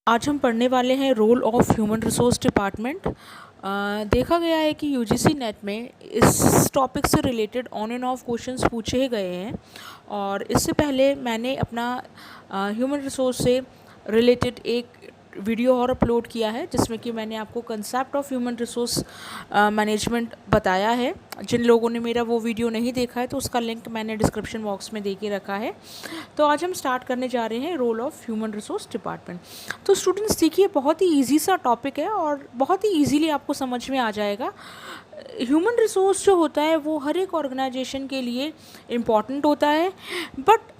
आज हम पढ़ने वाले हैं role of human resource department. देखा गया है कि यूजीसी नेट में इस टॉपिक से related on end of questions पूछे गए हैं और इससे पहले मैंने अपना ह्यूमन रिसोर्स से रिलेटेड एक वीडियो और अपलोड किया है जिसमें कि मैंने आपको concept of human resource management बताया है। जिन लोगों ने मेरा वो वीडियो नहीं देखा है तो उसका लिंक मैंने डिस्क्रिप्शन बॉक्स में दे के रखा है। तो आज हम स्टार्ट करने जा रहे हैं role of human resource department. तो स्टूडेंट्स देखिए, बहुत ही ईजी सा टॉपिक है और बहुत ही ईजीली आपको समझ में आ जाएगा। ह्यूमन रिसोर्स जो होता है वो हर एक ऑर्गेनाइजेशन के लिए इम्पॉर्टेंट होता है, बट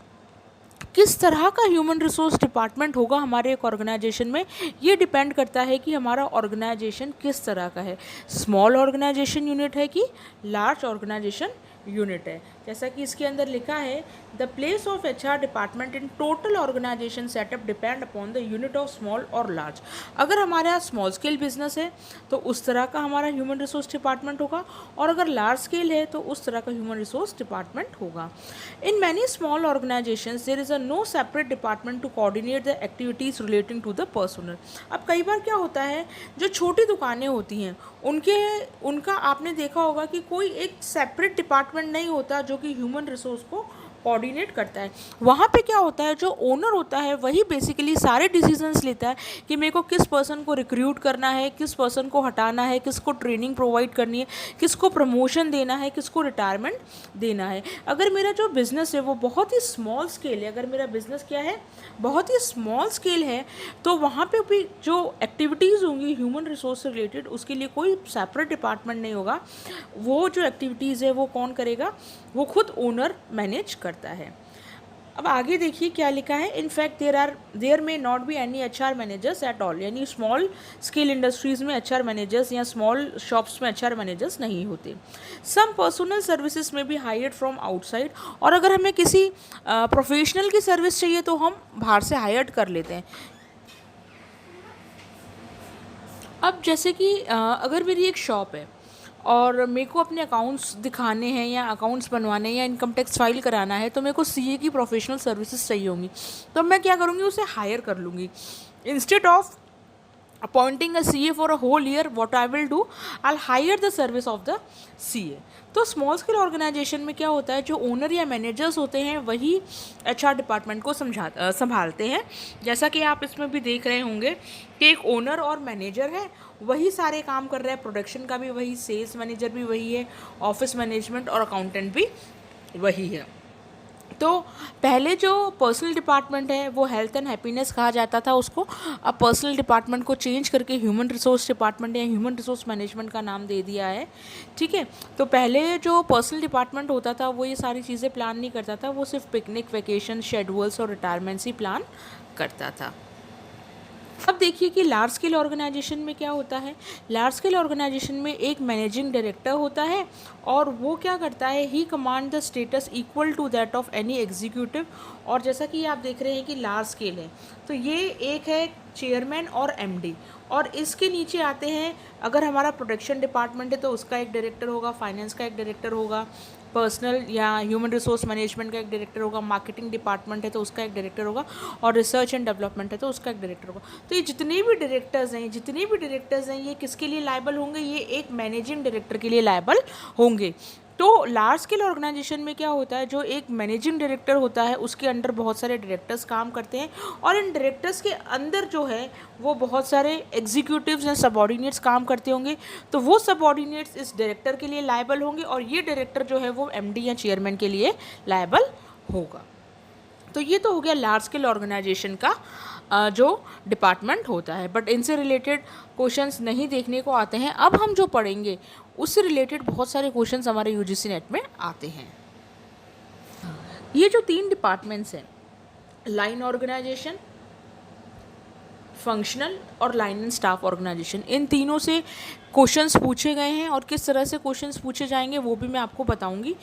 किस तरह का ह्यूमन रिसोर्स डिपार्टमेंट होगा हमारे एक ऑर्गेनाइजेशन में, ये डिपेंड करता है कि हमारा ऑर्गेनाइजेशन किस तरह का है। स्मॉल ऑर्गेनाइजेशन यूनिट है कि लार्ज ऑर्गेनाइजेशन यूनिट है। जैसा कि इसके अंदर लिखा है, the place of HR department in total organisation setup depend upon the unit of small और लार्ज। अगर हमारे यहाँ स्मॉल स्केल बिजनेस है तो उस तरह का हमारा ह्यूमन रिसोर्स डिपार्टमेंट होगा, और अगर लार्ज स्केल है तो उस तरह का ह्यूमन रिसोर्स डिपार्टमेंट होगा। In many small organisations there is a no separate department to coordinate the activities relating to the personnel. अब कई बार क्या होता है, जो छोटी दुकानें होती हैं उनका आपने देखा होगा कि कोई एक सेपरेट डिपार्टमेंट नहीं होता जो कि ह्यूमन रिसोर्स को कोऑर्डिनेट करता है। वहाँ पे क्या होता है, जो ओनर होता है वही बेसिकली सारे डिसीजंस लेता है कि मेरे को किस पर्सन को रिक्रूट करना है, किस पर्सन को हटाना है, किसको ट्रेनिंग प्रोवाइड करनी है, किसको प्रमोशन देना है, किसको रिटायरमेंट देना है। अगर मेरा जो बिज़नेस है वो बहुत ही स्मॉल स्केल है, अगर मेरा बिज़नेस क्या है बहुत ही स्मॉल स्केल है, तो वहाँ पे भी जो एक्टिविटीज़ होंगी ह्यूमन रिसोर्स से रिलेटेड उसके लिए कोई सेपरेट डिपार्टमेंट नहीं होगा। वो जो एक्टिविटीज़ है वो कौन करेगा, वो खुद ओनर मैनेज करता है। अब आगे देखिए क्या लिखा है, in fact there may not be any HR managers at all. यानी स्मॉल स्केल इंडस्ट्रीज़ में एचआर मैनेजर्स या स्मॉल शॉप्स में एचआर मैनेजर्स नहीं होते। सम पर्सनल सर्विसेज में बी हायर्ड फ्रॉम आउटसाइड। और अगर हमें किसी प्रोफेशनल की सर्विस चाहिए तो हम बाहर से हायर्ड कर लेते हैं। अब जैसे कि अगर मेरी एक शॉप है और मेरे को अपने अकाउंट्स दिखाने हैं या अकाउंट्स बनवाने हैं या इनकम टैक्स फाइल कराना है, तो मेरे को सीए की प्रोफेशनल सर्विसेज चाहिए होंगी, तो मैं क्या करूँगी, उसे हायर कर लूँगी। Instead of appointing a CA for a whole year, what I will do, I hire the service of the CA। तो स्मॉल स्केल ऑर्गेनाइजेशन में क्या होता है, जो ओनर या मैनेजर्स होते हैं वही एचआर डिपार्टमेंट को संभालते हैं। जैसा कि आप इसमें भी देख रहे होंगे कि एक ओनर और मैनेजर है, वही सारे काम कर रहे हैं। प्रोडक्शन का भी वही, सेल्स मैनेजर भी वही है, ऑफिस मैनेजमेंट और अकाउंटेंट भी वही है। तो पहले जो पर्सनल डिपार्टमेंट है वो हेल्थ एंड हैप्पीनेस कहा जाता था उसको। अब पर्सनल डिपार्टमेंट को चेंज करके ह्यूमन रिसोर्स डिपार्टमेंट या ह्यूमन रिसोर्स मैनेजमेंट का नाम दे दिया है। ठीक है, तो पहले जो पर्सनल डिपार्टमेंट होता था वो ये सारी चीज़ें प्लान नहीं करता था, वो सिर्फ पिकनिक, वेकेशन, शेड्यूल्स और रिटायरमेंट्स ही प्लान करता था। अब देखिए कि लार्ज स्केल ऑर्गेनाइजेशन में क्या होता है। लार्ज स्केल ऑर्गेनाइजेशन में एक मैनेजिंग डायरेक्टर होता है और वो क्या करता है, he command the status equal to that of any executive. और जैसा कि आप देख रहे हैं कि लार्ज स्केल है तो ये एक है चेयरमैन और MD, और इसके नीचे आते हैं, अगर हमारा प्रोडक्शन डिपार्टमेंट है तो उसका एक डायरेक्टर होगा, फाइनेंस का एक डायरेक्टर होगा, पर्सनल या ह्यूमन रिसोर्स मैनेजमेंट का एक डायरेक्टर होगा, मार्केटिंग डिपार्टमेंट है तो उसका एक डायरेक्टर होगा, और रिसर्च एंड डेवलपमेंट है तो उसका एक डायरेक्टर होगा। तो ये जितने भी डायरेक्टर्स हैं ये किसके लिए लायबल होंगे, ये एक मैनेजिंग डायरेक्टर के लिए लायबल होंगे। तो लार्ज स्केल ऑर्गेनाइजेशन में क्या होता है, जो एक मैनेजिंग डायरेक्टर होता है उसके अंडर बहुत सारे डायरेक्टर्स काम करते हैं, और इन डायरेक्टर्स के अंदर जो है वो बहुत सारे एग्जीक्यूटिव्स या सबऑर्डिनेट्स काम करते होंगे। तो वो सबऑर्डिनेट्स इस डायरेक्टर के लिए लायबल होंगे और ये डायरेक्टर जो है वो MD या चेयरमैन के लिए लायबल होगा। तो ये तो हो गया लार्ज स्केल ऑर्गेनाइजेशन का जो डिपार्टमेंट होता है, बट इनसे रिलेटेड क्वेश्चंस नहीं देखने को आते हैं। अब हम जो पढ़ेंगे उससे रिलेटेड बहुत सारे क्वेश्चंस हमारे यूजीसी नेट में आते हैं। ये जो 3 डिपार्टमेंट्स हैं, लाइन ऑर्गेनाइजेशन, फंक्शनल और लाइन एंड स्टाफ ऑर्गेनाइजेशन, इन तीनों से क्वेश्चंस पूछे गए हैं और किस तरह से क्वेश्चंस पूछे जाएंगे वो भी मैं आपको बताऊंगी।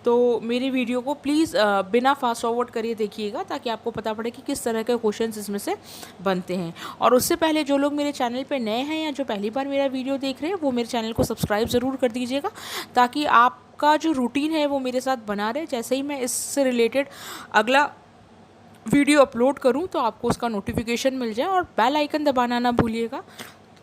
तो मेरी वीडियो को प्लीज़ बिना फास्ट फॉरवर्ड करिए देखिएगा, ताकि आपको पता पड़े कि किस तरह के क्वेश्चंस इसमें से बनते हैं। और उससे पहले जो लोग मेरे चैनल पे नए हैं या जो पहली बार मेरा वीडियो देख रहे हैं वो मेरे चैनल को सब्सक्राइब ज़रूर कर दीजिएगा, ताकि आपका जो रूटीन है वो मेरे साथ बना रहे। जैसे ही मैं इससे रिलेटेड अगला वीडियो अपलोड करूँ तो आपको उसका नोटिफिकेशन मिल जाए, और बेल आइकन दबाना ना भूलिएगा,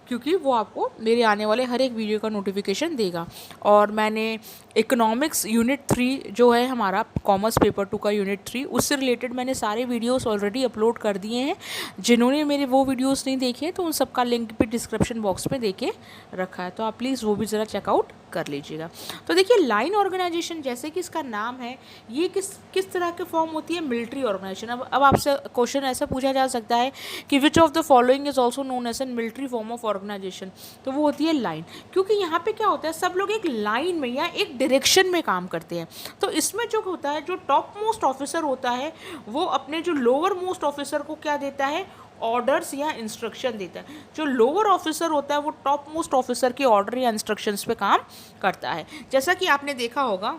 क्योंकि वो आपको मेरे आने वाले हर एक वीडियो का नोटिफिकेशन देगा। और मैंने इकोनॉमिक्स यूनिट 3 जो है हमारा कॉमर्स पेपर 2 का यूनिट 3, उससे रिलेटेड मैंने सारे वीडियोस ऑलरेडी अपलोड कर दिए हैं। जिन्होंने मेरे वो वीडियोस नहीं देखे तो उन सबका लिंक भी डिस्क्रिप्शन बॉक्स में दे के रखा है, तो आप प्लीज़ वो भी ज़रा चेकआउट कर लीजिएगा। तो देखिए, लाइन ऑर्गेनाइजेशन जैसे कि इसका नाम है, ये किस तरह के फॉर्म होती है? Military organisation. अब आपसे क्वेश्चन ऐसा पूछा जा सकता है कि which of the following is also known as an military form of organisation, तो वो होती है लाइन। क्योंकि यहाँ पे क्या होता है, सब लोग एक लाइन में या एक डायरेक्शन में काम करते हैं। तो इसमें जो होता है, जो टॉप मोस्ट ऑफिसर होता है वो अपने जो लोअर मोस्ट ऑफिसर को क्या देता है? ऑर्डर्स या इंस्ट्रक्शन देता है। जो लोअर ऑफिसर होता है वो टॉप मोस्ट ऑफिसर के ऑर्डर या इंस्ट्रक्शंस पे काम करता है। जैसा कि आपने देखा होगा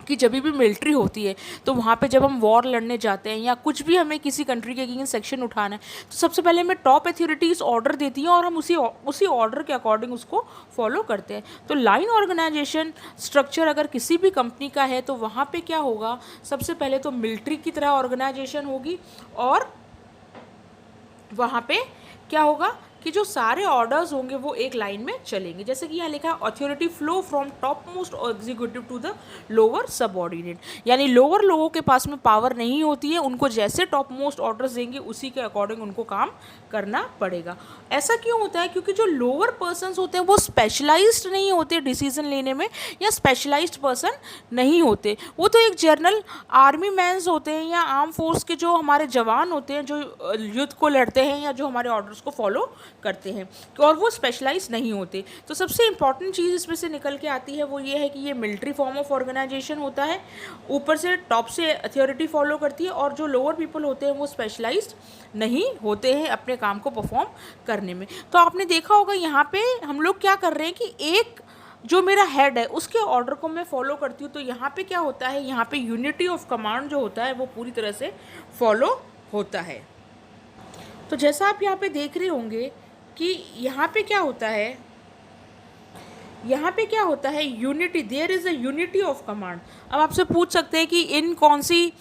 कि जब भी मिलिट्री होती है तो वहाँ पे जब हम वॉर लड़ने जाते हैं या कुछ भी हमें किसी कंट्री के अगेंस्ट सेक्शन उठाना है, तो सबसे पहले हमें टॉप अथॉरिटीज़ ऑर्डर देती हैं और हम उसी ऑर्डर के अकॉर्डिंग उसको फॉलो करते हैं। तो लाइन ऑर्गेनाइजेशन स्ट्रक्चर अगर किसी भी कंपनी का है तो वहाँ पे क्या होगा, सबसे पहले तो मिलिट्री की तरह ऑर्गेनाइजेशन होगी, और वहाँ पे क्या होगा कि जो सारे ऑर्डर्स होंगे वो एक लाइन में चलेंगे। जैसे कि यहाँ लिखा है authority flow from top most executive to the lower subordinate, यानी लोअर लोगों के पास में पावर नहीं होती है, उनको जैसे टॉप मोस्ट ऑर्डर्स देंगे उसी के अकॉर्डिंग उनको काम करना पड़ेगा। ऐसा क्यों होता है? क्योंकि जो लोअर पर्सनस होते हैं वो स्पेशलाइज्ड नहीं होते डिसीजन लेने में, या स्पेशलाइज्ड पर्सन नहीं होते। वो तो एक जनरल आर्मी मैन्स होते हैं या आर्म फोर्स के जो हमारे जवान होते हैं, जो युद्ध को लड़ते हैं या जो हमारे ऑर्डर्स को फॉलो करते हैं, और वो स्पेशलाइज नहीं होते। तो सबसे इंपॉर्टेंट चीज़ इसमें से निकल के आती है वो ये है कि ये मिलिट्री फॉर्म ऑफ ऑर्गेनाइजेशन होता है, ऊपर से टॉप से अथॉरिटी फॉलो करती है, और जो लोअर पीपल होते हैं वो स्पेशलाइज्ड नहीं होते हैं अपने काम को परफॉर्म करने में। तो आपने देखा होगा यहाँ पे हम लोग क्या कर रहे हैं कि एक जो मेरा हेड है उसके ऑर्डर को मैं फॉलो करती हूँ, तो यहाँ पे क्या होता है, यहाँ पे यूनिटी ऑफ कमांड जो होता है वो पूरी तरह से फॉलो होता है। तो जैसा आप यहाँ पे देख रहे होंगे कि यहाँ पे क्या होता है, यहाँ पे क्या होता है, unity, there is a unity of command. अब आपसे पूछ सकते हैं कि इन कौन सी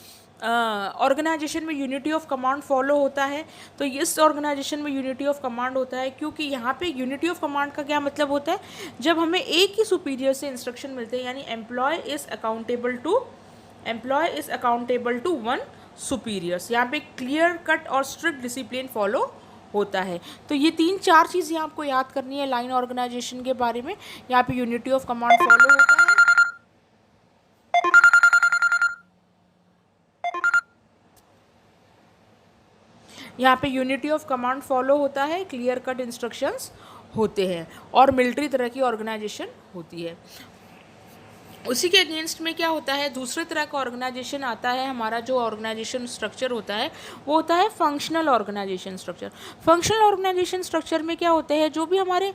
ऑर्गेनाइजेशन में यूनिटी ऑफ कमांड फॉलो होता है, तो इस ऑर्गेनाइजेशन में यूनिटी ऑफ कमांड होता है, क्योंकि यहाँ पे यूनिटी ऑफ कमांड का क्या मतलब होता है, जब हमें एक ही सुपीरियर से इंस्ट्रक्शन मिलते हैं, यानी employee is accountable to one superiors. यहाँ पे क्लियर कट और स्ट्रिक्ट डिसिप्लिन फॉलो होता है। तो ये 3-4 चीज़ें आपको याद करनी है लाइन ऑर्गेनाइजेशन के बारे में। यहाँ पे यूनिटी ऑफ कमांड फॉलो होता है, यहाँ पे यूनिटी ऑफ कमांड फॉलो होता है, क्लियर कट इंस्ट्रक्शंस होते हैं, और मिलिट्री तरह की ऑर्गेनाइजेशन होती है। उसी के अगेंस्ट में क्या होता है, दूसरे तरह का ऑर्गेनाइजेशन आता है। हमारा जो ऑर्गेनाइजेशन स्ट्रक्चर होता है वो होता है functional organisation structure. Functional organisation structure में क्या होते हैं, जो भी हमारे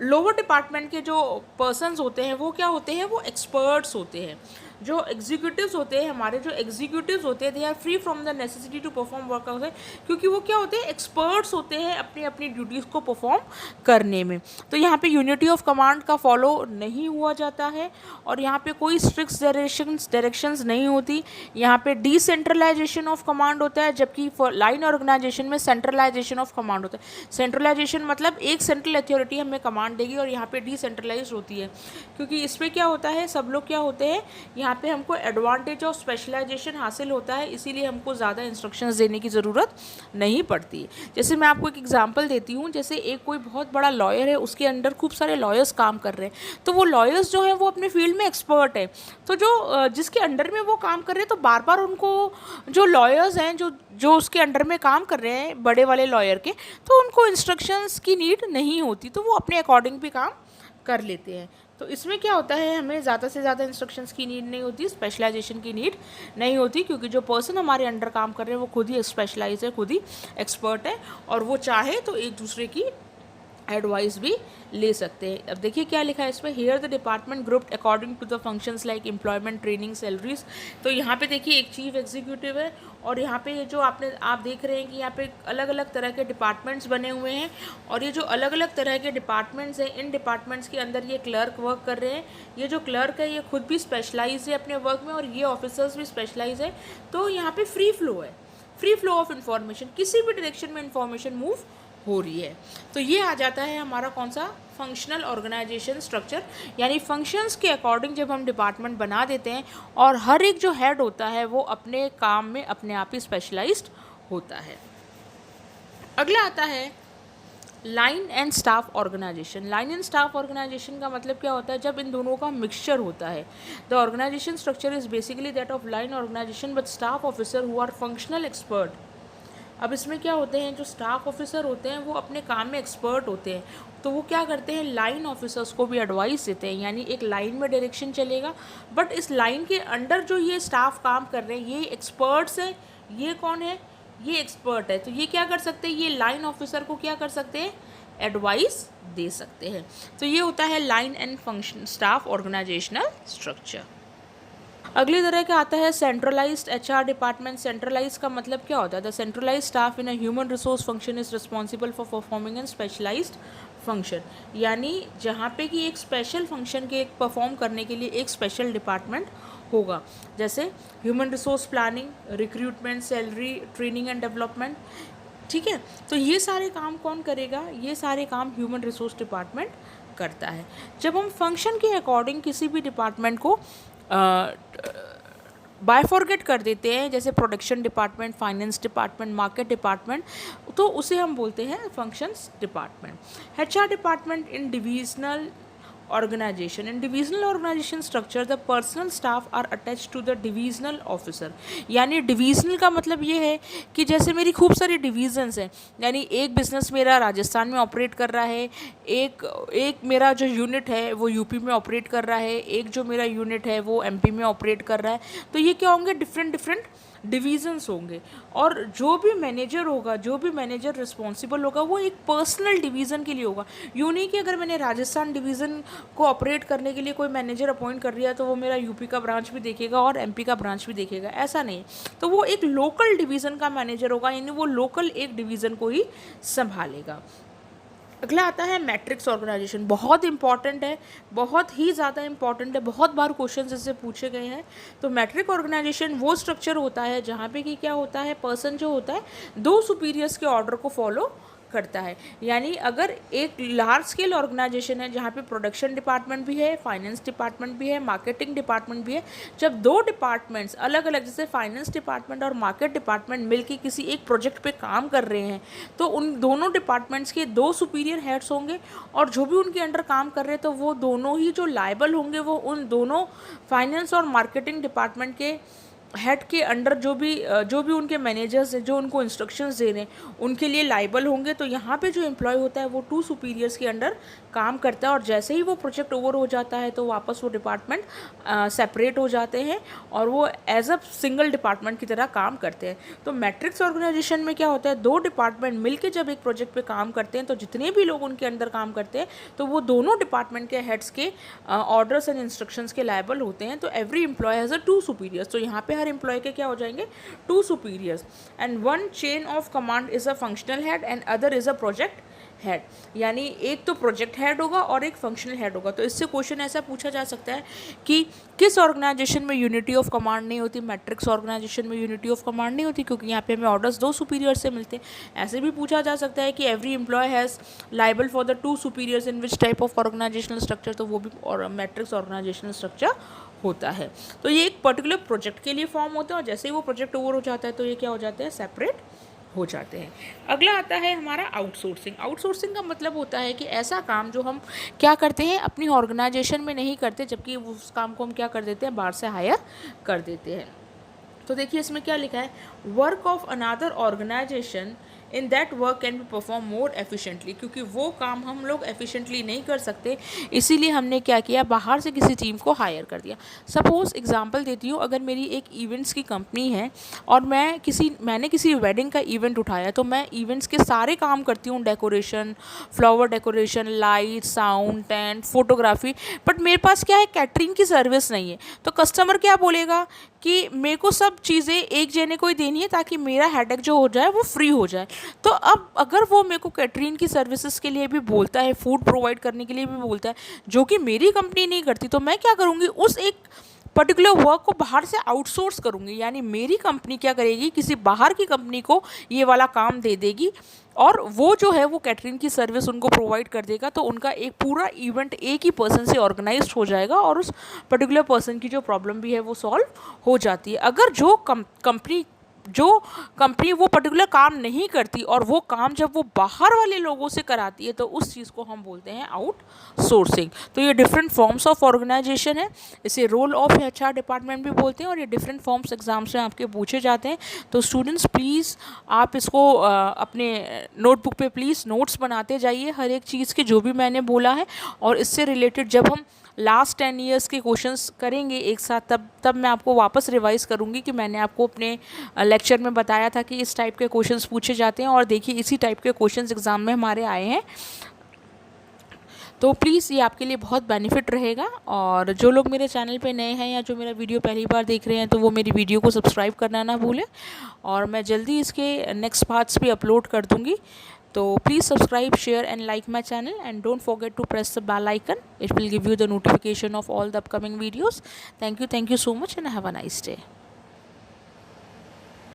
लोअर डिपार्टमेंट के जो पर्सन्स होते हैं वो क्या होते हैं, वो एक्सपर्ट्स होते हैं। जो एग्जीक्यूटिव्स होते हैं, हमारे जो एग्जीक्यूटिव्स होते हैं, they are free from the necessity to perform work होते हैं, क्योंकि वो क्या होते हैं, एक्सपर्ट्स होते हैं अपनी अपनी ड्यूटीज़ को परफॉर्म करने में। तो यहाँ पे यूनिटी ऑफ कमांड का फॉलो नहीं हुआ जाता है, और यहाँ पे कोई स्ट्रिक्ट डायरेक्शंस नहीं होती। यहाँ पे डिसेंट्रलाइजेशन ऑफ कमांड होता है, जबकि लाइन ऑर्गेनाइजेशन में सेंट्रलाइजेशन ऑफ कमांड होता है। सेंट्रलाइजेशन मतलब एक सेंट्रल अथॉरिटी हमें कमांड देगी, और यहाँ पे डिसेंट्रलाइज होती है, क्योंकि इसमें क्या होता है, सब लोग क्या होते हैं, यहाँ पे हमको एडवांटेज ऑफ स्पेशलाइजेशन हासिल होता है, इसीलिए हमको ज़्यादा इंस्ट्रक्शंस देने की ज़रूरत नहीं पड़ती। जैसे मैं आपको एक एग्जांपल देती हूँ, जैसे एक कोई बहुत बड़ा लॉयर है, उसके अंडर खूब सारे लॉयर्स काम कर रहे हैं, तो वो लॉयर्स जो हैं वो अपने फील्ड में एक्सपर्ट है, तो जो जिसके अंडर में वो काम कर रहे हैं, तो बार बार उनको जो लॉयर्स हैं जो उसके अंडर में काम कर रहे हैं बड़े वाले लॉयर के, तो उनको इंस्ट्रक्शंस की नीड नहीं होती, तो वो अपने अकॉर्डिंग भी काम कर लेते हैं। तो इसमें क्या होता है, हमें ज़्यादा से ज़्यादा इंस्ट्रक्शंस की नीड नहीं होती, स्पेशलाइजेशन की नीड नहीं होती, क्योंकि जो पर्सन हमारे अंडर काम कर रहे हैं वो खुद ही स्पेशलाइज है, खुद ही एक्सपर्ट है, और वो चाहे तो एक दूसरे की एडवाइस भी ले सकते हैं। अब देखिए क्या लिखा है इसमें, here the department grouped according to the functions like employment, training, salaries. तो यहाँ पे देखिए एक चीफ एग्जीक्यूटिव है और यहाँ पे ये जो आप देख रहे हैं कि यहाँ पे अलग अलग तरह के डिपार्टमेंट्स बने हुए हैं और ये जो अलग अलग तरह के डिपार्टमेंट्स हैं, इन डिपार्टमेंट्स के अंदर ये क्लर्क वर्क कर रहे हैं। ये जो क्लर्क है ये खुद भी स्पेशलाइज है अपने वर्क में और ये ऑफिसर्स भी स्पेशलाइज है। तो यहाँ पे फ्री फ्लो है, फ्री फ्लो ऑफ इंफॉर्मेशन, किसी भी डायरेक्शन में इंफॉर्मेशन मूव हो रही है। तो ये आ जाता है हमारा कौन सा, फंक्शनल ऑर्गेनाइजेशन स्ट्रक्चर। यानी फंक्शंस के अकॉर्डिंग जब हम डिपार्टमेंट बना देते हैं और हर एक जो हेड होता है वो अपने काम में अपने आप ही स्पेशलाइज्ड होता है। अगला आता है line and staff organisation. Line and staff organisation का मतलब क्या होता है, जब इन दोनों का मिक्सचर होता है। The organisation structure is basically that of line organisation but staff officer who are functional expert. अब इसमें क्या होते हैं, जो स्टाफ ऑफिसर होते हैं वो अपने काम में एक्सपर्ट होते हैं, तो वो क्या करते हैं, लाइन ऑफिसर्स को भी एडवाइस देते हैं। यानी एक लाइन में डायरेक्शन चलेगा बट इस लाइन के अंडर जो ये स्टाफ काम कर रहे हैं ये एक्सपर्ट्स हैं। ये कौन है, ये एक्सपर्ट है। तो ये क्या कर सकते हैं, ये लाइन ऑफिसर को क्या कर सकते हैं, एडवाइस दे सकते हैं। तो ये होता है line and function staff organisational structure. अगली तरह का आता है सेंट्रलाइज्ड एचआर डिपार्टमेंट। सेंट्रलाइज का मतलब क्या होता है, the centralise staff in a human resource function is responsible for performing an specialised function. यानी जहाँ पे कि एक स्पेशल फंक्शन के परफॉर्म करने के लिए एक स्पेशल डिपार्टमेंट होगा, जैसे human resource planning, recruitment, salary, training and development. ठीक है, तो ये सारे काम कौन करेगा, ये सारे काम ह्यूमन रिसोर्स डिपार्टमेंट करता है। जब हम फंक्शन के अकॉर्डिंग किसी भी डिपार्टमेंट को बायफॉर्गेट कर देते हैं, जैसे production department, finance department, market department, तो उसे हम बोलते हैं functions department. HR department in divisional organisation. In divisional organisation structure the personnel staff are attach to the divisional officer. यानी डिविजनल का मतलब ये है कि जैसे मेरी खूब सारी डिवीजन्स हैं, यानी एक बिजनेस मेरा राजस्थान में ऑपरेट कर रहा है, एक मेरा जो यूनिट है वो यूपी में ऑपरेट कर रहा है, एक जो मेरा यूनिट है वो एमपी में ऑपरेट कर रहा है। तो ये क्या होंगे, डिफरेंट डिफरेंट डिवीजन्स होंगे और जो भी मैनेजर होगा, जो भी मैनेजर रिस्पॉन्सिबल होगा वो एक पर्सनल डिवीज़न के लिए होगा। यूँ नहीं कि अगर मैंने राजस्थान डिवीज़न को ऑपरेट करने के लिए कोई मैनेजर अपॉइंट कर दिया तो वो मेरा यूपी का ब्रांच भी देखेगा और एमपी का ब्रांच भी देखेगा, ऐसा नहीं। तो वो एक लोकल डिवीज़न का मैनेजर होगा, यानी वो लोकल एक डिवीज़न को ही संभालेगा। अगला आता है मैट्रिक्स ऑर्गेनाइजेशन। बहुत इंपॉर्टेंट है, बहुत ही ज़्यादा इंपॉर्टेंट है, बहुत बार क्वेश्चन इससे पूछे गए हैं। तो मैट्रिक ऑर्गेनाइजेशन वो स्ट्रक्चर होता है जहाँ पे कि क्या होता है, पर्सन जो होता है दो सुपीरियर्स के ऑर्डर को फॉलो करता है। यानी अगर एक लार्ज स्केल ऑर्गेनाइजेशन है जहाँ पे प्रोडक्शन डिपार्टमेंट भी है, फाइनेंस डिपार्टमेंट भी है, मार्केटिंग डिपार्टमेंट भी है, जब दो डिपार्टमेंट्स अलग अलग जैसे फाइनेंस डिपार्टमेंट और मार्केट डिपार्टमेंट मिलकर किसी एक प्रोजेक्ट पे काम कर रहे हैं तो उन दोनों डिपार्टमेंट्स के दो सुपीरियर हेड्स होंगे और जो भी उनके अंडर काम कर रहे हैं तो वो दोनों ही जो लायबल होंगे वो उन दोनों फाइनेंस और मार्केटिंग डिपार्टमेंट के हेड के अंडर जो भी उनके मैनेजर्स हैं जो उनको इंस्ट्रक्शंस दे रहे हैं उनके लिए लाइबल होंगे। तो यहाँ पे जो एम्प्लॉय होता है वो टू सुपीरियर्स के अंडर काम करता है और जैसे ही वो प्रोजेक्ट ओवर हो जाता है तो वापस वो डिपार्टमेंट सेपरेट हो जाते हैं और वो एज अ सिंगल डिपार्टमेंट की तरह काम करते हैं। तो मैट्रिक्स ऑर्गेनाइजेशन में क्या होता है, दो डिपार्टमेंट मिलकर जब एक प्रोजेक्ट पे काम करते हैं तो जितने भी लोग उनके अंदर काम करते हैं तो वो दोनों डिपार्टमेंट के हेड्स के ऑर्डर्स एंड इंस्ट्रक्शंस के लायबल होते हैं। तो every employee has a two superiors. तो यहाँ पे हर एम्प्लॉय के क्या हो जाएंगे, two superiors and one chain of command is a functional head and other is a project head. यानी एक तो प्रोजेक्ट हेड होगा और एक फंक्शनल हेड होगा। तो इससे क्वेश्चन ऐसा पूछा जा सकता है कि किस ऑर्गेनाइजेशन में यूनिटी ऑफ कमांड नहीं होती, मैट्रिक्स ऑर्गेनाइजेशन में यूनिटी ऑफ कमांड नहीं होती क्योंकि यहाँ पे हमें ऑर्डर्स दो सुपीरियर से मिलते हैं। ऐसे भी पूछा जा सकता है कि every employee has liable for the two superiors in which type of organisational structure, तो वो भी और मैट्रिक्स ऑर्गेनाइजेशनल स्ट्रक्चर होता है। तो ये एक पर्टिकुलर प्रोजेक्ट के लिए फॉर्म होता है और जैसे ही वो प्रोजेक्ट ओवर हो जाता है तो ये क्या हो जाते हैं, सेपरेट हो जाते हैं। अगला आता है हमारा आउटसोर्सिंग। आउटसोर्सिंग का मतलब होता है कि ऐसा काम जो हम क्या करते हैं अपनी ऑर्गेनाइजेशन में नहीं करते जबकि उस काम को हम क्या कर देते हैं, बाहर से हायर कर देते हैं। तो देखिए इसमें क्या लिखा है, work of another organisation in that work can be perform more efficiently, क्योंकि वो काम हम लोग एफिशिएंटली नहीं कर सकते, इसीलिए हमने क्या किया, बाहर से किसी टीम को हायर कर दिया। सपोज़ एग्जांपल देती हूँ, अगर मेरी एक इवेंट्स की कंपनी है और मैंने किसी वेडिंग का इवेंट उठाया, तो मैं इवेंट्स के सारे काम करती हूँ, decoration, flower decoration, light, sound, tent, photography, but मेरे पास क्या है, कैटरिंग की सर्विस नहीं है। तो कस्टमर क्या बोलेगा कि मेरे को सब चीज़ें एक जने को ही देनी है ताकि मेरा हेडेक जो हो जाए वो फ्री हो जाए। तो अब अगर वो मेरे को कैटरिंग की सर्विसेज के लिए भी बोलता है, फूड प्रोवाइड करने के लिए भी बोलता है, जो कि मेरी कंपनी नहीं करती, तो मैं क्या करूँगी, उस एक पर्टिकुलर वर्क को बाहर से आउटसोर्स करूँगी। यानी मेरी कंपनी क्या करेगी, किसी बाहर की कंपनी को ये वाला काम दे देगी और वो जो है वो कैटरिंग की सर्विस उनको प्रोवाइड कर देगा। तो उनका एक पूरा इवेंट एक ही पर्सन से ऑर्गेनाइज हो जाएगा और उस पर्टिकुलर पर्सन की जो प्रॉब्लम भी है वो सॉल्व हो जाती है। अगर जो कंपनी वो पर्टिकुलर काम नहीं करती और वो काम जब वो बाहर वाले लोगों से कराती है, तो उस चीज़ को हम बोलते हैं आउटसोर्सिंग। तो ये डिफरेंट फॉर्म्स ऑफ ऑर्गेनाइजेशन है, इसे रोल ऑफ एचआर डिपार्टमेंट भी बोलते हैं, और ये डिफरेंट फॉर्म्स एग्जाम्स में आपके पूछे जाते हैं। तो स्टूडेंट्स प्लीज़ आप इसको अपने नोटबुक पे प्लीज़ नोट्स बनाते जाइए हर एक चीज़ के, जो भी मैंने बोला है, और इससे रिलेटेड जब हम लास्ट 10 ईयर्स के क्वेश्चंस करेंगे एक साथ, तब मैं आपको वापस रिवाइज़ करूँगी कि मैंने आपको अपने लेक्चर में बताया था कि इस टाइप के क्वेश्चंस पूछे जाते हैं, और देखिए इसी टाइप के क्वेश्चंस एग्ज़ाम में हमारे आए हैं। तो प्लीज़ ये आपके लिए बहुत बेनिफिट रहेगा। और जो लोग मेरे चैनल पे नए हैं या जो मेरा वीडियो पहली बार देख रहे हैं, तो वो मेरी वीडियो को सब्सक्राइब करना ना भूलें, और मैं जल्दी इसके नेक्स्ट पार्ट्स भी अपलोड कर दूँगी। तो please subscribe, share and like my channel, and don't forget to press the bell icon. It will give you the notification of all the upcoming videos. Thank you so much, and have a nice day.